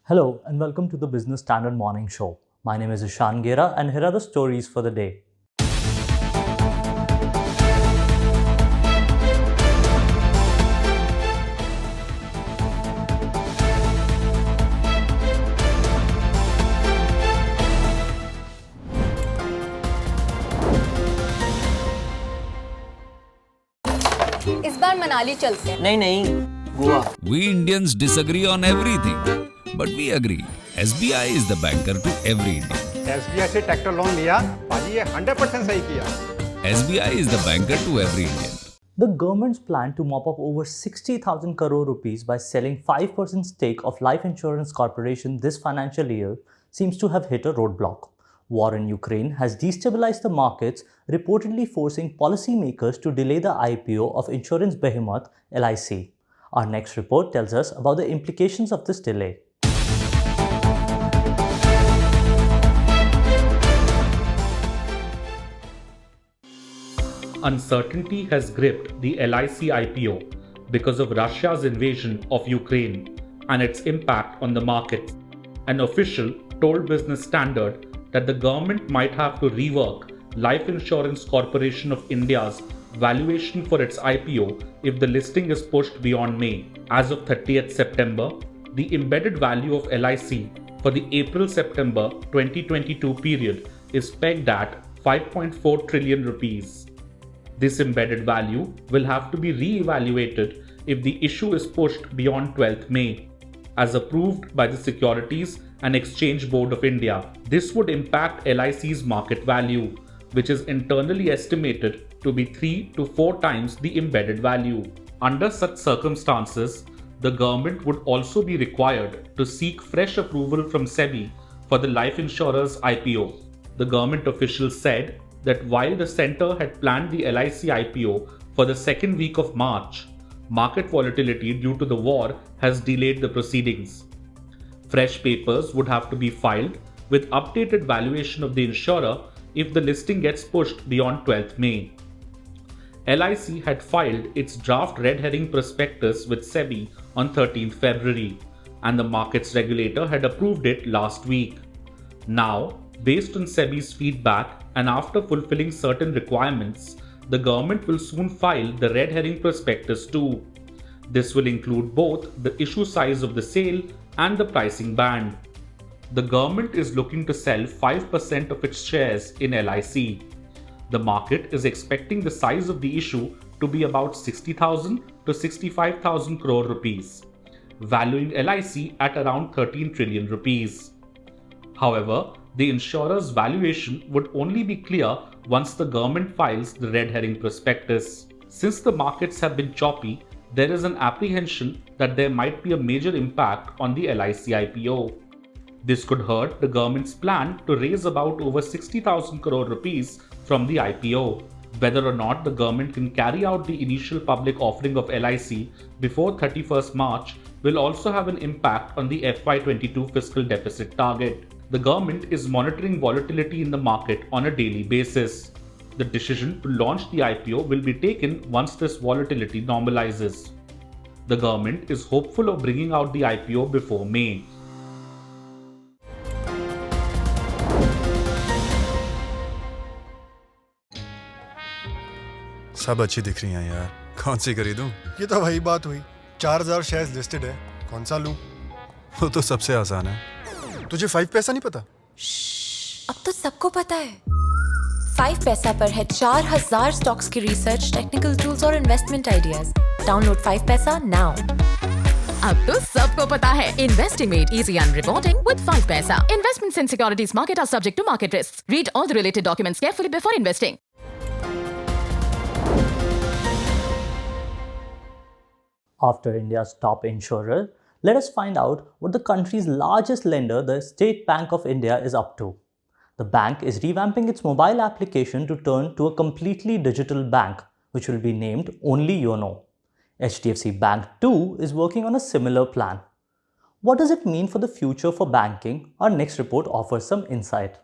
Hello and welcome to the Business Standard Morning Show. My name is Ishan Gera and here are the stories for the day. इस बार मनाली चलते हैं। नहीं Goa. We Indians disagree on everything, but we agree. SBI is the banker to every Indian. SBI से tractor loan लिया, बाजी ये 100% सही किया। SBI is the banker to every Indian. The government's plan to mop up over 60,000 crore rupees by selling 5% stake of Life Insurance Corporation this financial year seems to have hit a roadblock. War in Ukraine has destabilized the markets, reportedly forcing policymakers to delay the IPO of insurance behemoth LIC. Our next report tells us about the implications of this delay. Uncertainty has gripped the LIC IPO because of Russia's invasion of Ukraine and its impact on the markets. An official told Business Standard that the government might have to rework Life Insurance Corporation of India's valuation for its IPO if the listing is pushed beyond May. As of 30th September, the embedded value of LIC for the April-September 2022 period is pegged at 5.4 trillion rupees. This embedded value will have to be re-evaluated if the issue is pushed beyond 12th May, as approved by the Securities and Exchange Board of India. This would impact LIC's market value, which is internally estimated to be 3 to 4 times the embedded value. Under such circumstances, the government would also be required to seek fresh approval from SEBI for the life insurer's IPO. The government officials said that while the centre had planned the LIC IPO for the second week of March, market volatility due to the war has delayed the proceedings. Fresh papers would have to be filed with updated valuation of the insurer if the listing gets pushed beyond 12th May. LIC had filed its draft red herring prospectus with SEBI on 13th February, and the markets regulator had approved it last week. Now, based on SEBI's feedback and after fulfilling certain requirements, the government will soon file the red herring prospectus too. This will include both the issue size of the sale and the pricing band. The government is looking to sell 5% of its shares in LIC. The market is expecting the size of the issue to be about 60,000 to 65,000 crore rupees, valuing LIC at around 13 trillion rupees. However, the insurer's valuation would only be clear once the government files the red herring prospectus. Since the markets have been choppy, there is an apprehension that there might be a major impact on the LIC IPO. This could hurt the government's plan to raise about over 60,000 crore rupees from the IPO. Whether or not the government can carry out the initial public offering of LIC before 31st March will also have an impact on the FY22 fiscal deficit target. The government is monitoring volatility in the market on a daily basis. The decision to launch the IPO will be taken once this volatility normalizes. The government is hopeful of bringing out the IPO before May. सब अच्छी दिख रही हैं यार, कौन सी खरीदूं? ये तो वही बात हुई, 4000 शेयर्स लिस्टेड है, कौन सा लूं? वो तो सबसे आसान है। तुझे 5 पैसा नहीं पता? अब तो सबको पता है। 5 पैसा पर है 4000 स्टॉक्स की रिसर्च, टेक्निकल टूल्स और इन्वेस्टमेंट आइडियाज। डाउनलोड 5 पैसा नाउ। अब तो सबको पता है, investing made easy and rewarding with 5 paisa. Investments in securities market are subject to market risks. Read all the related documents carefully before investing. After India's top insurer, let us find out what the country's largest lender, the State Bank of India, is up to. The bank is revamping its mobile application to turn to a completely digital bank, which will be named Only YONO. HDFC Bank too is working on a similar plan. What does it mean for the future for banking? Our next report offers some insight.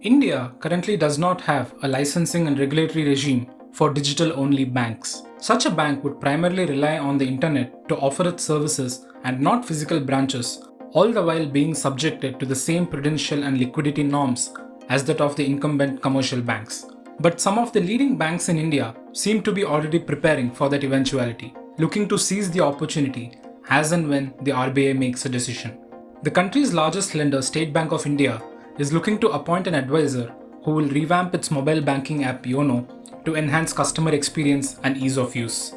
India currently does not have a licensing and regulatory regime for digital-only banks. Such a bank would primarily rely on the internet to offer its services and not physical branches, all the while being subjected to the same prudential and liquidity norms as that of the incumbent commercial banks. But some of the leading banks in India seem to be already preparing for that eventuality, looking to seize the opportunity as and when the RBI makes a decision. The country's largest lender, State Bank of India, is looking to appoint an advisor who will revamp its mobile banking app YONO to enhance customer experience and ease of use.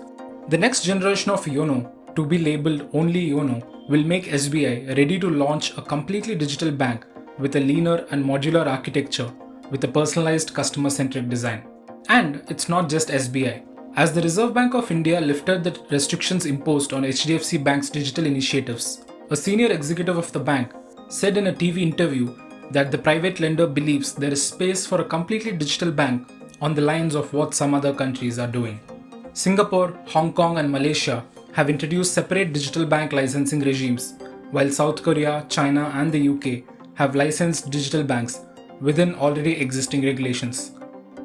The next generation of YONO, to be labeled only YONO, will make SBI ready to launch a completely digital bank with a leaner and modular architecture with a personalized customer-centric design. And it's not just SBI. As the Reserve Bank of India lifted the restrictions imposed on HDFC Bank's digital initiatives, a senior executive of the bank said in a TV interview that the private lender believes there is space for a completely digital bank on the lines of what some other countries are doing. Singapore, Hong Kong, and Malaysia have introduced separate digital bank licensing regimes, while South Korea, China, and the UK have licensed digital banks within already existing regulations.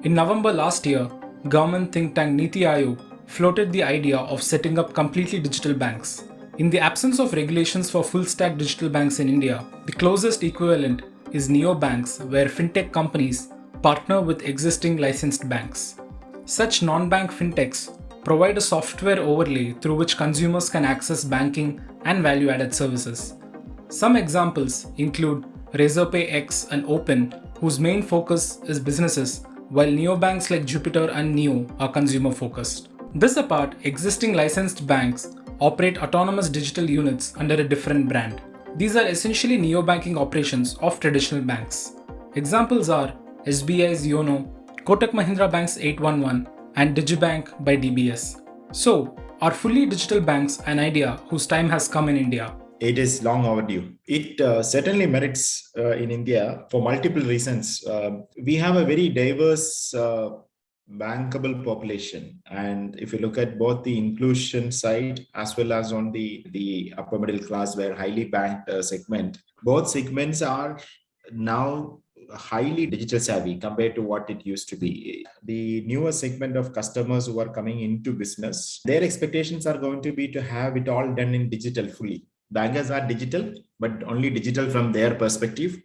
In November last year, government think tank Niti Aayog floated the idea of setting up completely digital banks. In the absence of regulations for full-stack digital banks in India, the closest equivalent is neobanks, where fintech companies partner with existing licensed banks. Such non-bank fintechs provide a software overlay through which consumers can access banking and value-added services. Some examples include Razorpay X and Open, whose main focus is businesses, while neobanks like Jupiter and Neo are consumer-focused. This apart, existing licensed banks operate autonomous digital units under a different brand. These are essentially neobanking operations of traditional banks. Examples are SBI's YONO, Kotak Mahindra Bank's 811, and Digibank by DBS. So, are fully digital banks an idea whose time has come in India? It is long overdue. It certainly merits in India for multiple reasons. We have a very diverse bankable population, and if you look at both the inclusion side as well as on the upper middle class where highly banked segment, both segments are now highly digital savvy compared to what it used to be. The newer segment of customers who are coming into business, their expectations are going to be to have it all done in digital fully. Bankers are digital, but only digital from their perspective.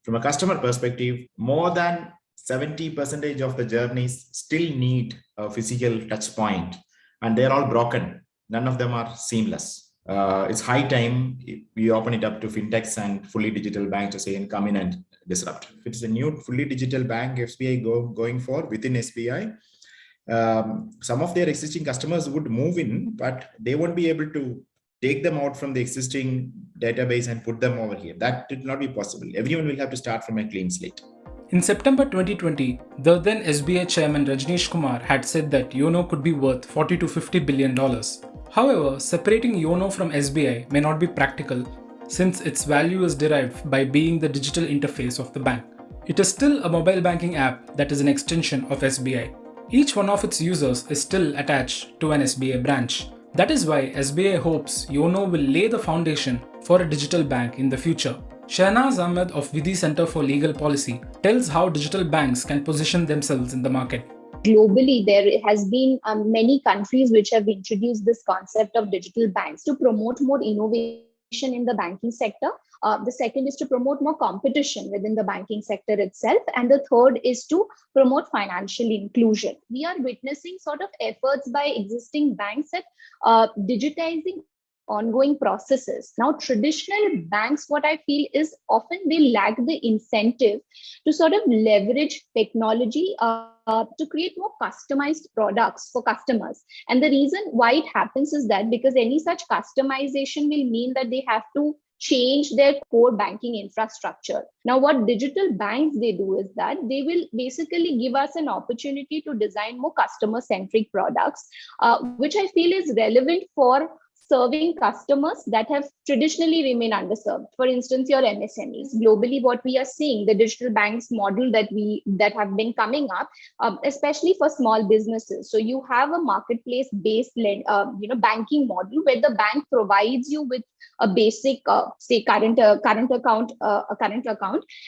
From a customer perspective, more than 70% of the journeys still need a physical touch point, and they're all broken. None of them are seamless. It's high time we open it up to fintechs and fully digital banks to say and come in and disrupt. If it's a new fully digital bank SBI going for within SBI, some of their existing customers would move in, but they won't be able to take them out from the existing database and put them over here. That would not be possible. Everyone will have to start from a clean slate. In September 2020, the then SBI chairman Rajneesh Kumar had said that YONO could be worth $40 to $50 billion. However, separating YONO from SBI may not be practical since its value is derived by being the digital interface of the bank. It is still a mobile banking app that is an extension of SBI. Each one of its users is still attached to an SBI branch. That is why SBI hopes YONO will lay the foundation for a digital bank in the future. Shahnaz Ahmed of Vidhi Center for Legal Policy tells how digital banks can position themselves in the market. Globally, there has been many countries which have introduced this concept of digital banks to promote more innovation in the banking sector. The second is to promote more competition within the banking sector itself. And the third is to promote financial inclusion. We are witnessing sort of efforts by existing banks at digitizing ongoing processes. Now, traditional banks, what I feel is often they lack the incentive to sort of leverage technology to create more customized products for customers. And the reason why it happens is that because any such customization will mean that they have to change their core banking infrastructure. Now, what digital banks they do is that they will basically give us an opportunity to design more customer-centric products, which I feel is relevant for serving customers that have traditionally remained underserved. For instance, your MSMEs. Globally, what we are seeing, the digital banks model that have been coming up, especially for small businesses. So you have a marketplace-based banking model where the bank provides you with a basic, say, current account,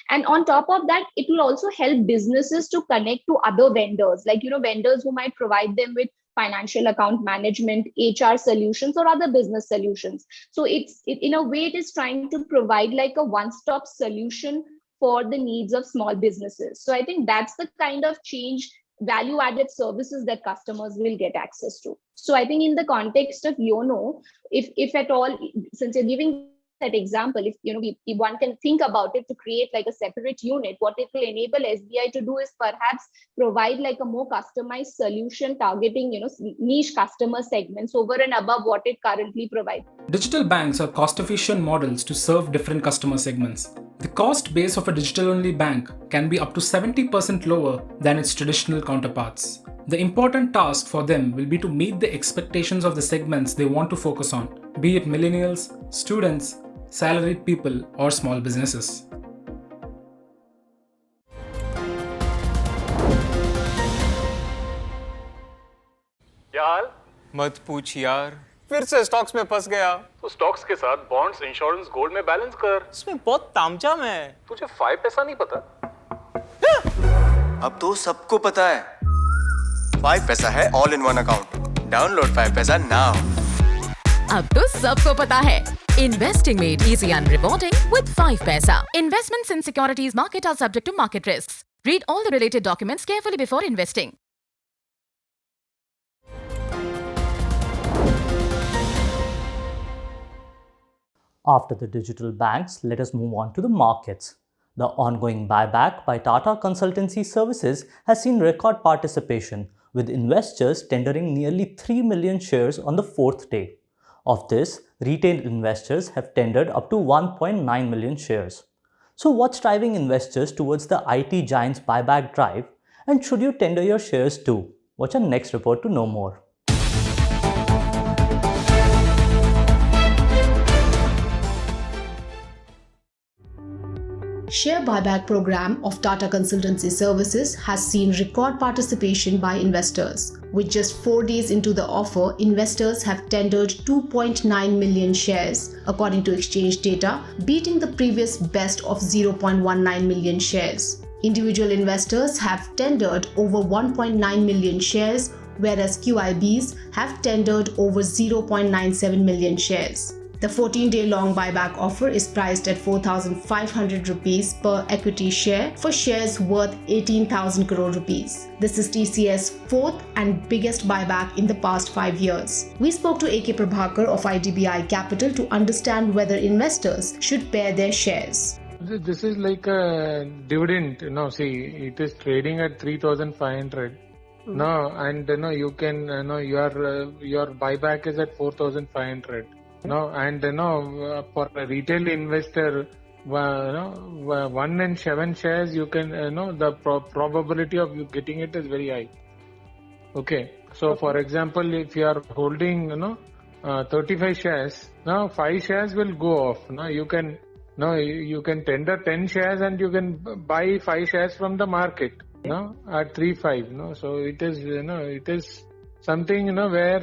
and on top of that, it will also help businesses to connect to other vendors, like vendors who might provide them with financial account management, HR solutions, or other business solutions. So in a way, it is trying to provide like a one-stop solution for the needs of small businesses. So I think that's the kind of change, value-added services that customers will get access to. So I think in the context of YONO, if at all, since you're giving that example, if one can think about it to create like a separate unit, what it will enable SBI to do is perhaps provide like a more customized solution targeting niche customer segments over and above what it currently provides. Digital banks are cost-efficient models to serve different customer segments. The cost base of a digital-only bank can be up to 70% lower than its traditional counterparts. The important task for them will be to meet the expectations of the segments they want to focus on, be it millennials, students, salaried people, or small businesses. यार मत पूछ यार, फिर से stocks में फंस गया। तो स्टॉक्स के साथ बॉन्ड्स, इंश्योरेंस, गोल्ड में बैलेंस कर। इसमें बहुत तामझाम है। तुझे 5 पैसा नहीं पता? अब तो सबको पता है। 5 पैसा है all in one account. Download 5 पैसा नाउ। अब तो सबको पता है। Investing made easy and rewarding with 5 paisa. Investments in securities market are subject to market risks. Read all the related documents carefully before investing. After the digital banks, let us move on to the markets. The ongoing buyback by Tata Consultancy Services has seen record participation, with investors tendering nearly 3 million shares on the 4th day. Of this, retail investors have tendered up to 1.9 million shares. So what's driving investors towards the IT giant's buyback drive? And should you tender your shares too? Watch our next report to know more. Share buyback program of Tata Consultancy Services has seen record participation by investors. With just 4 days into the offer, investors have tendered 2.9 million shares, according to exchange data, beating the previous best of 0.19 million shares. Individual investors have tendered over 1.9 million shares, whereas QIBs have tendered over 0.97 million shares. The 14-day long buyback offer is priced at 4,500 rupees per equity share for shares worth 18,000 crore rupees. This is TCS' fourth and biggest buyback in the past 5 years. We spoke to AK Prabhakar of IDBI Capital to understand whether investors should pair their shares. This is like a dividend, see, it is trading at 3,500. And you can, your buyback is at 4,500. For a retail investor, 1 in 7 shares, you can, the probability of you getting it is very high. Okay. So, for example, if you are holding, 35 shares, now 5 shares will go off. You can tender 10 shares and you can buy 5 shares from the market, at 3.5. So it is something where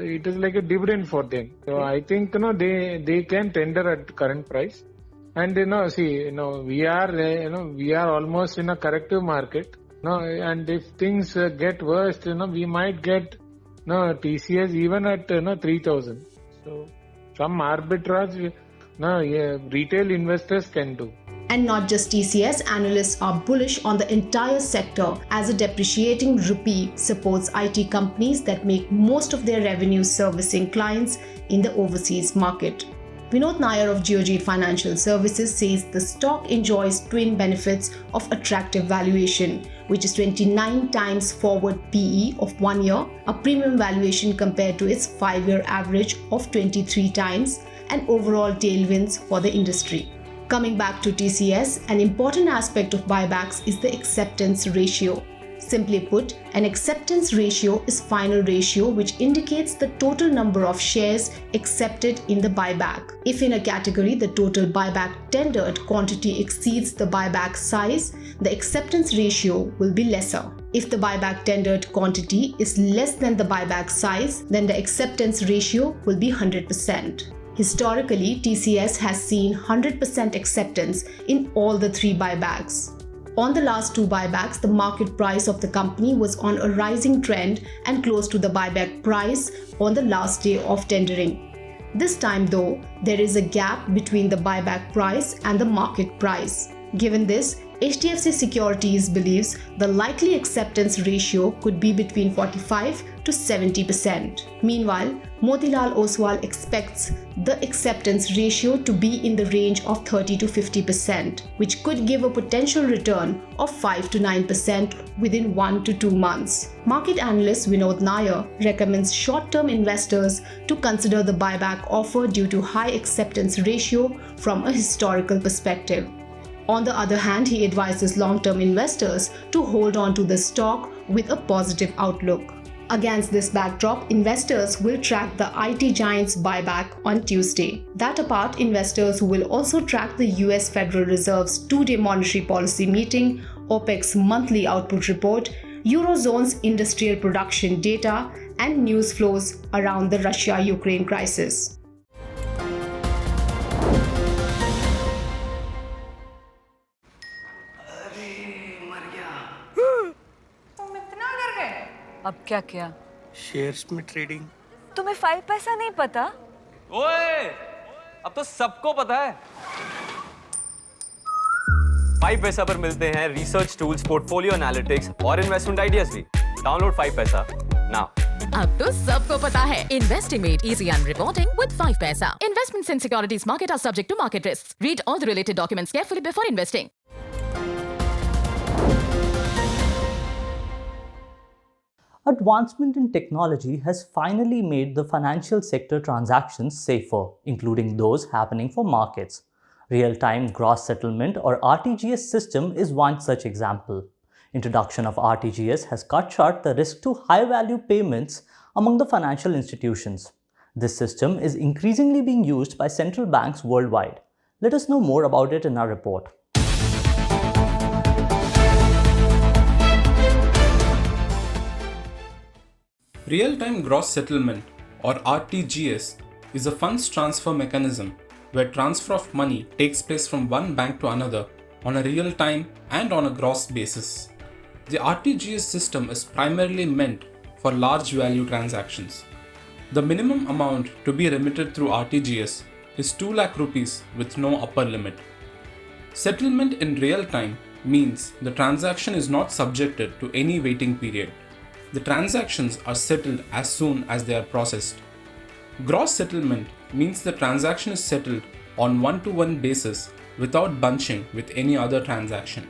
it is like a dividend for them. So I think they can tender at current price, and we are almost in a corrective market. And if things get worse, we might get TCS even at 3,000. So some arbitrage retail investors can do. And not just TCS, analysts are bullish on the entire sector as a depreciating rupee supports IT companies that make most of their revenue servicing clients in the overseas market. Vinod Nair of Geojit Financial Services says the stock enjoys twin benefits of attractive valuation, which is 29 times forward PE of 1 year, a premium valuation compared to its 5-year average of 23 times, and overall tailwinds for the industry. Coming back to TCS, an important aspect of buybacks is the acceptance ratio. Simply put, an acceptance ratio is final ratio which indicates the total number of shares accepted in the buyback. If in a category the total buyback tendered quantity exceeds the buyback size, the acceptance ratio will be lesser. If the buyback tendered quantity is less than the buyback size, then the acceptance ratio will be 100%. Historically, TCS has seen 100% acceptance in all the 3 buybacks. On the last 2 buybacks, the market price of the company was on a rising trend and close to the buyback price on the last day of tendering. This time though, there is a gap between the buyback price and the market price. Given this, HDFC Securities believes the likely acceptance ratio could be between 45 to 70%. Meanwhile, Motilal Oswal expects the acceptance ratio to be in the range of 30 to 50%, which could give a potential return of 5 to 9% within 1 to 2 months. Market analyst Vinod Nair recommends short-term investors to consider the buyback offer due to high acceptance ratio from a historical perspective. On the other hand, he advises long-term investors to hold on to the stock with a positive outlook. Against this backdrop, investors will track the IT giant's buyback on Tuesday. That apart, investors will also track the US Federal Reserve's 2-day monetary policy meeting, OPEC's monthly output report, Eurozone's industrial production data, and news flows around the Russia-Ukraine crisis. अब क्या किया? Shares में trading. तुम्हें 5 पैसा नहीं पता? ओए, अब तो सबको पता है। 5 पैसा पर मिलते हैं रिसर्च टूल्स, पोर्टफोलियो एनालिटिक्स और इन्वेस्टमेंट आइडियाज भी। डाउनलोड 5 पैसा नाउ। अब तो सबको पता है, investing made easy and rewarding with 5 paisa. Investments in securities market are subject to market risks. Read all the related documents carefully before investing. Advancement in technology has finally made the financial sector transactions safer, including those happening for markets. Real-time gross settlement or RTGS system is one such example. Introduction of RTGS has cut short the risk to high-value payments among the financial institutions. This system is increasingly being used by central banks worldwide. Let us know more about it in our report. Real-time gross settlement or RTGS is a funds transfer mechanism where transfer of money takes place from one bank to another on a real-time and on a gross basis. The RTGS system is primarily meant for large value transactions. The minimum amount to be remitted through RTGS is 2 lakh rupees with no upper limit. Settlement in real time means the transaction is not subjected to any waiting period. The transactions are settled as soon as they are processed. Gross settlement means the transaction is settled on one-to-one basis without bunching with any other transaction.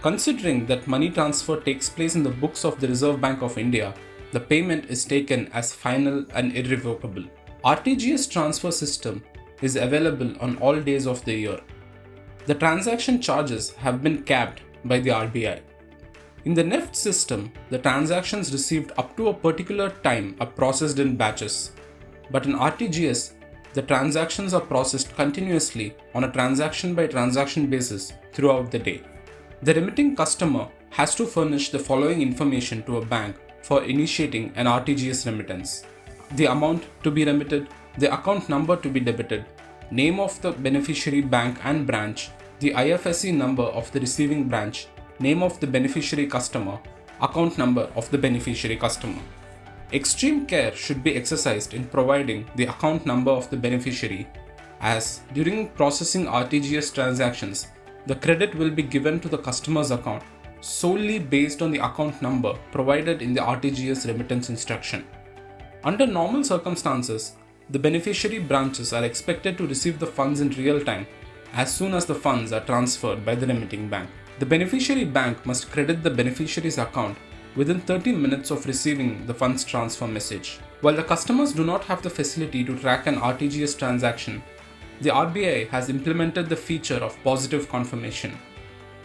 Considering that money transfer takes place in the books of the Reserve Bank of India, the payment is taken as final and irrevocable. RTGS transfer system is available on all days of the year. The transaction charges have been capped by the RBI. In the NEFT system, the transactions received up to a particular time are processed in batches. But in RTGS, the transactions are processed continuously on a transaction-by-transaction basis throughout the day. The remitting customer has to furnish the following information to a bank for initiating an RTGS remittance: the amount to be remitted, the account number to be debited, name of the beneficiary bank and branch, the IFSC number of the receiving branch, name of the beneficiary customer, account number of the beneficiary customer. Extreme care should be exercised in providing the account number of the beneficiary, as during processing RTGS transactions, the credit will be given to the customer's account solely based on the account number provided in the RTGS remittance instruction. Under normal circumstances, the beneficiary branches are expected to receive the funds in real time as soon as the funds are transferred by the remitting bank. The beneficiary bank must credit the beneficiary's account within 30 minutes of receiving the funds transfer message. While the customers do not have the facility to track an RTGS transaction, the RBI has implemented the feature of positive confirmation.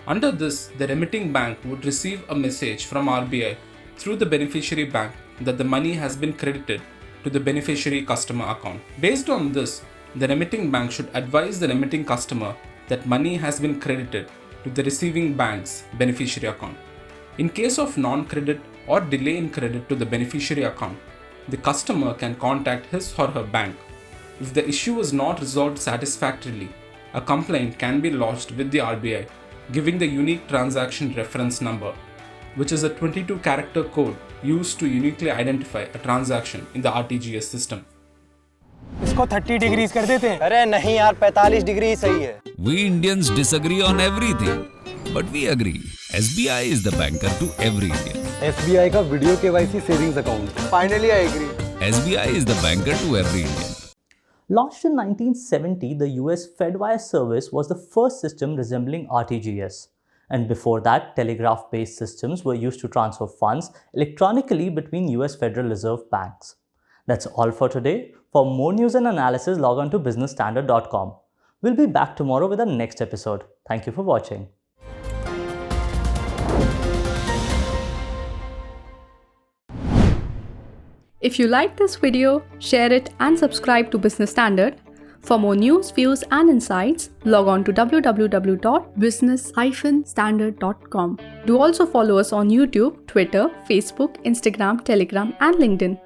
Under this, the remitting bank would receive a message from RBI through the beneficiary bank that the money has been credited to the beneficiary customer account. Based on this, the remitting bank should advise the remitting customer that money has been credited to the receiving bank's beneficiary account. In case of non-credit or delay in credit to the beneficiary account, the customer can contact his or her bank. If the issue is not resolved satisfactorily, a complaint can be lodged with the RBI, giving the unique transaction reference number, which is a 22-character code used to uniquely identify a transaction in the RTGS system. इसको 30 degrees कर देते हैं। अरे नहीं यार 45 degree सही है। We Indians disagree on everything, but we agree. SBI is the banker to every Indian. SBI का video KYC savings account. Finally I agree. SBI is the banker to every Indian. Launched in 1970, the US Fedwire service was the first system resembling RTGS. And before that, telegraph-based systems were used to transfer funds electronically between US Federal Reserve banks. That's all for today. For more news and analysis, log on to businessstandard.com. We'll be back tomorrow with our next episode. Thank you for watching. If you like this video, share it and subscribe to Business Standard. For more news, views and insights, log on to www.business-standard.com. Do also follow us on YouTube, Twitter, Facebook, Instagram, Telegram and LinkedIn.